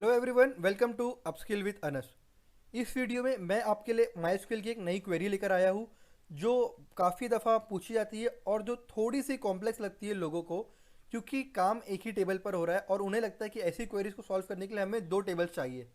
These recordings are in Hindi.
Hello everyone, welcome to upskill with Anas. इस वीडियो में मैं आपके लिए माई की एक नई क्वेरी लेकर आया हूँ जो काफ़ी दफ़ा पूछी जाती है और जो थोड़ी सी कॉम्प्लेक्स लगती है लोगों को, क्योंकि काम एक ही टेबल पर हो रहा है और उन्हें लगता है कि ऐसी क्वेरीज को सॉल्व करने के लिए हमें दो टेबल्स चाहिए,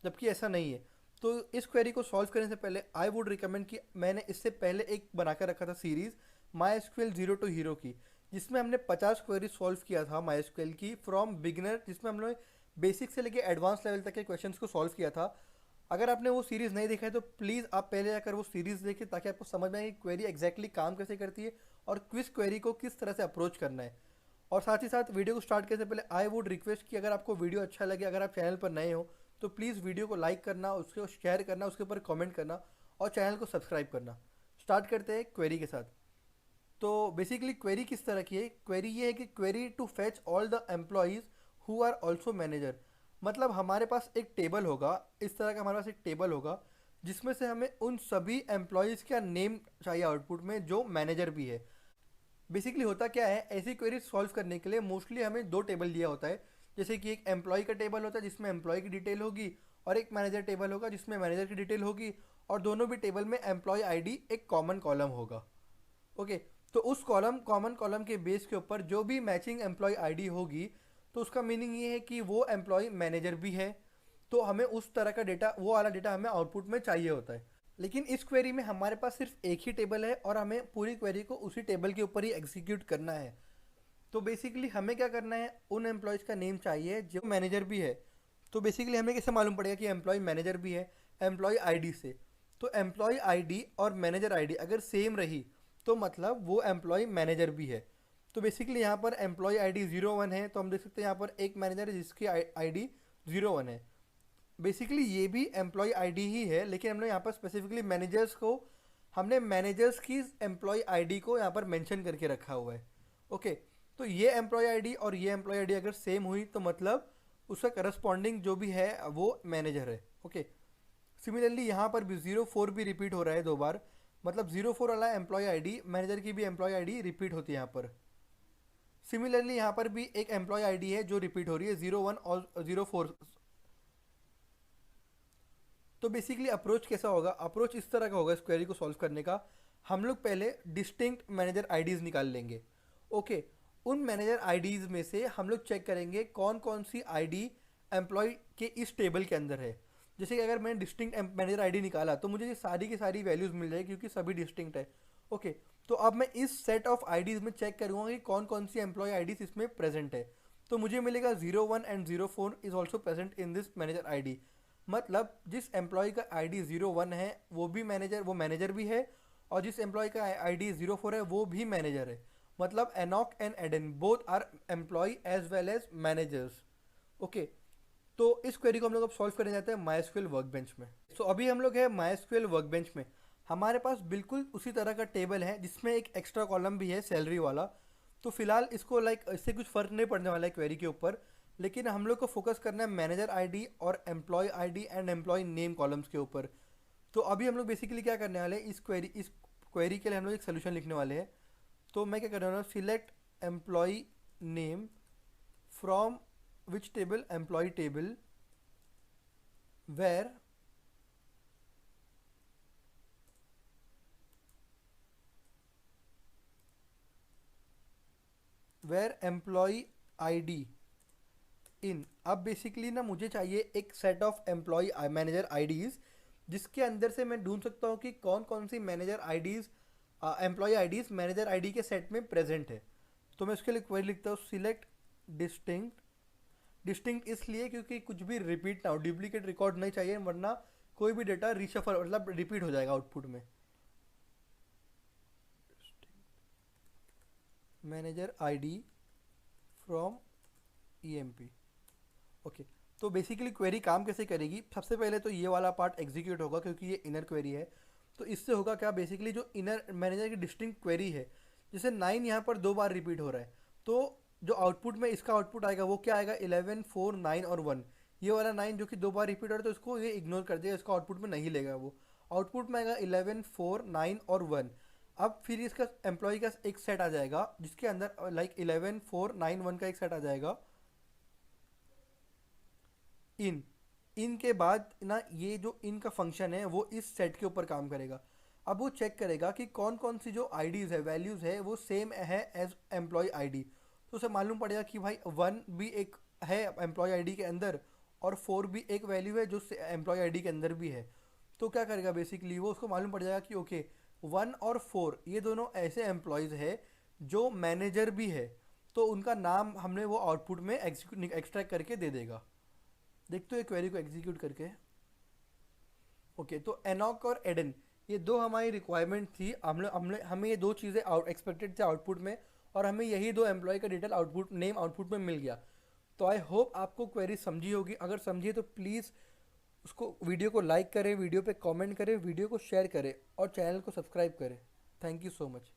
जबकि ऐसा नहीं है। तो इस क्वेरी को सॉल्व करने से पहले आई वुड रिकमेंड कि मैंने इससे पहले एक बनाकर रखा था series MySQL zero to hero की, जिसमें हमने 50 क्वेरी सॉल्व किया था माई एसक्यूएल की फ्रॉम बिगिनर, जिसमें हमने बेसिक से लेके एडवांस लेवल तक के क्वेश्चंस को सॉल्व किया था। अगर आपने वो सीरीज़ नहीं देखा है तो प्लीज़ आप पहले जाकर वो सीरीज़ देखें ताकि आपको समझ में आए कि क्वेरी एग्जैक्टली काम कैसे करती है और क्विज क्वेरी को किस तरह से अप्रोच करना है। और साथ ही साथ वीडियो को स्टार्ट करने से पहले आई वुड रिक्वेस्ट कि अगर आपको वीडियो अच्छा लगे, अगर आप चैनल पर नए हो तो प्लीज़ वीडियो को लाइक करना, उसको शेयर करना, उसके ऊपर कमेंट करना और चैनल को सब्सक्राइब करना। स्टार्ट करते हैं क्वेरी के साथ। तो बेसिकली क्वेरी किस तरह की है? क्वेरी ये है कि query to fetch all the employees who are also manager. मतलब हमारे पास एक टेबल होगा, इस तरह का हमारे पास एक टेबल होगा जिसमें से हमें उन सभी एम्प्लॉयज़ का नेम चाहिए आउटपुट में जो मैनेजर भी है। बेसिकली होता क्या है, ऐसी क्वेरी सॉल्व करने के लिए मोस्टली हमें दो टेबल दिया होता है। जैसे कि एक एम्प्लॉय का टेबल होता है जिसमें एम्प्लॉय की डिटेल होगी और एक मैनेजर टेबल होगा जिसमें मैनेजर की डिटेल होगी, और दोनों भी टेबल में एम्प्लॉय आईडी एक कॉमन कॉलम होगा। ओके। तो उस कॉमन कॉलम के बेस के ऊपर जो भी मैचिंग एम्प्लॉय आईडी होगी, तो उसका मीनिंग ये है कि वो एम्प्लॉय मैनेजर भी है। तो हमें उस तरह का डेटा, वो वाला डेटा हमें आउटपुट में चाहिए होता है। लेकिन इस क्वेरी में हमारे पास सिर्फ एक ही टेबल है और हमें पूरी क्वेरी को उसी टेबल के ऊपर ही एग्जीक्यूट करना है। तो बेसिकली हमें क्या करना है, उन एम्प्लॉयज़ का नेम चाहिए जो मैनेजर भी है। तो बेसिकली हमें कैसे मालूम पड़ेगा कि एम्प्लॉय मैनेजर भी है? एम्प्लॉय आईडी से। तो एम्प्लॉय आईडी और मैनेजर आईडी अगर सेम रही तो मतलब वो एम्प्लॉय मैनेजर भी है। तो बेसिकली यहाँ पर एम्प्लॉय आईडी 01 है, तो हम देख सकते हैं यहाँ पर एक मैनेजर है जिसकी आईडी 01 है। बेसिकली ये भी एम्प्लॉय आईडी ही है, लेकिन हमने यहाँ पर स्पेसिफिकली मैनेजर्स को, हमने मैनेजर्स की एम्प्लॉय आईडी को यहाँ पर मेंशन करके रखा हुआ है। ओके। तो ये एम्प्लॉय आईडी और ये एम्प्लॉय आईडी अगर सेम हुई तो मतलब उसका करस्पॉन्डिंग जो भी है वो मैनेजर है। ओके। सिमिलरली यहाँ पर भी 04 भी रिपीट हो रहा है दो बार, मतलब 04 वाला एम्प्लॉय आईडी मैनेजर की भी एम्प्लॉय आईडी रिपीट होती है यहाँ पर। सिमिलरली यहाँ पर भी एक एम्प्लॉय आईडी है जो रिपीट हो रही है, 01 और 04। तो बेसिकली अप्रोच कैसा होगा? अप्रोच इस तरह का होगा इस क्वेरी को सॉल्व करने का। हम लोग पहले डिस्टिंक्ट मैनेजर आईडीज़ निकाल लेंगे। ओके। उन मैनेजर आईडीज़ में से हम लोग चेक करेंगे कौन कौन सी आईडी एम्प्लॉय के इस टेबल के अंदर है। जैसे कि अगर मैंने डिस्टिंक्ट मैनेजर आईडी निकाला तो मुझे ये सारी की सारी वैल्यूज़ मिल जाएगी क्योंकि सभी डिस्टिंक्ट है। ओके। तो अब मैं इस सेट ऑफ आईडीज़ में चेक करूँगा कि कौन कौन सी एम्प्लॉय आईडीज़ इसमें प्रेजेंट है। तो मुझे मिलेगा 01 and 04 is also present in this manager ID. मतलब जिस एम्प्लॉय का आईडी 01 है वो मैनेजर भी है, और जिस एम्प्लॉय का आईडी 04 है वो भी मैनेजर है। मतलब Enoch and Aiden both are employee as well as managers. Okay. तो इस क्वेरी को हम लोग अब सॉल्व करने जाते हैं माई वर्कबेंच में। सो अभी हम लोग है माई वर्कबेंच में। हमारे पास बिल्कुल उसी तरह का टेबल है जिसमें एक एक्स्ट्रा कॉलम भी है सैलरी वाला। तो फिलहाल इसको इससे कुछ फ़र्क नहीं पड़ने वाला है क्वेरी के ऊपर, लेकिन हम लोग को फोकस करना है मैनेजर आईडी और employee ID and employee name columns के ऊपर। तो अभी हम लोग बेसिकली क्या करने वाले हैं, इस क्वेरी के लिए हम लोग एक सोल्यूशन लिखने वाले हैं। तो मैं क्या कर रहा हूँ, select employee name from which table, employee table, where where employee ID in. अब बेसिकली ना मुझे चाहिए एक set of employee manager IDs जिसके अंदर से मैं ढूंढ सकता हूँ कि कौन कौन सी manager IDs, employee IDs manager ID के सेट में प्रेजेंट है। तो मैं उसके लिए क्वेरी लिखता हूँ, सिलेक्ट डिस्टिंक्ट। डिस्टिंक्ट इसलिए क्योंकि कुछ भी रिपीट ना हो, डुप्लीकेट रिकॉर्ड नहीं चाहिए, वरना कोई भी डेटा रिशफल मतलब रिपीट हो जाएगा आउटपुट में। Manager ID from EMP. Okay. तो बेसिकली क्वेरी काम कैसे करेगी, सबसे पहले तो ये वाला पार्ट एग्जीक्यूट होगा क्योंकि ये इनर क्वेरी है। तो इससे होगा क्या, बेसिकली जो इनर मैनेजर की डिस्टिंक्ट क्वेरी है, जैसे 9 यहाँ पर दो बार रिपीट हो रहा है, तो जो आउटपुट में इसका आउटपुट आएगा वो क्या आएगा, 11, 4, 9 और 1। ये वाला 9 जो कि दो बार रिपीट हो रहा है तो इसको ये इग्नोर कर देगा, इसको आउटपुट में नहीं लेगा। वो आउटपुट में आएगा 11, 4, 9 और 1। अब फिर इसका एम्प्लॉय का एक सेट आ जाएगा जिसके अंदर 11, 4, 9, 1 का एक सेट आ जाएगा। इन इन के बाद ना ये जो इन का फंक्शन है वो इस सेट के ऊपर काम करेगा। अब वो चेक करेगा कि कौन कौन सी जो आईडीज़ है वैल्यूज़ है वो सेम है एज एम्प्लॉय आईडी। तो उसे मालूम पड़ेगा कि भाई वन भी एक है एम्प्लॉय आईडी के अंदर और फोर भी एक वैल्यू है जो एम्प्लॉय आईडी के अंदर भी है। तो क्या करेगा बेसिकली वो उसको मालूम पड़ जाएगा कि ओके वन और फोर ये दोनों ऐसे एम्प्लॉयज़ है जो मैनेजर भी है, तो उनका नाम हमने वो आउटपुट में एग्जीक्यूट एक्सट्रैक्ट करके दे देगा। देखते हो क्वेरी को एग्जीक्यूट करके। ओके, तो एनॉक और एडन ये दो हमारी रिक्वायरमेंट थी। हमने हमने हमें ये दो चीज़ें आउट एक्सपेक्टेड थे आउटपुट में, और हमें यही दो एम्प्लॉय का डिटेल आउटपुट नेम आउटपुट में मिल गया। तो आई होप आपको क्वेरी समझी होगी। अगर समझी तो प्लीज़ उसको वीडियो को लाइक करें, वीडियो पे कमेंट करें, वीडियो को शेयर करें और चैनल को सब्सक्राइब करें। Thank you so much.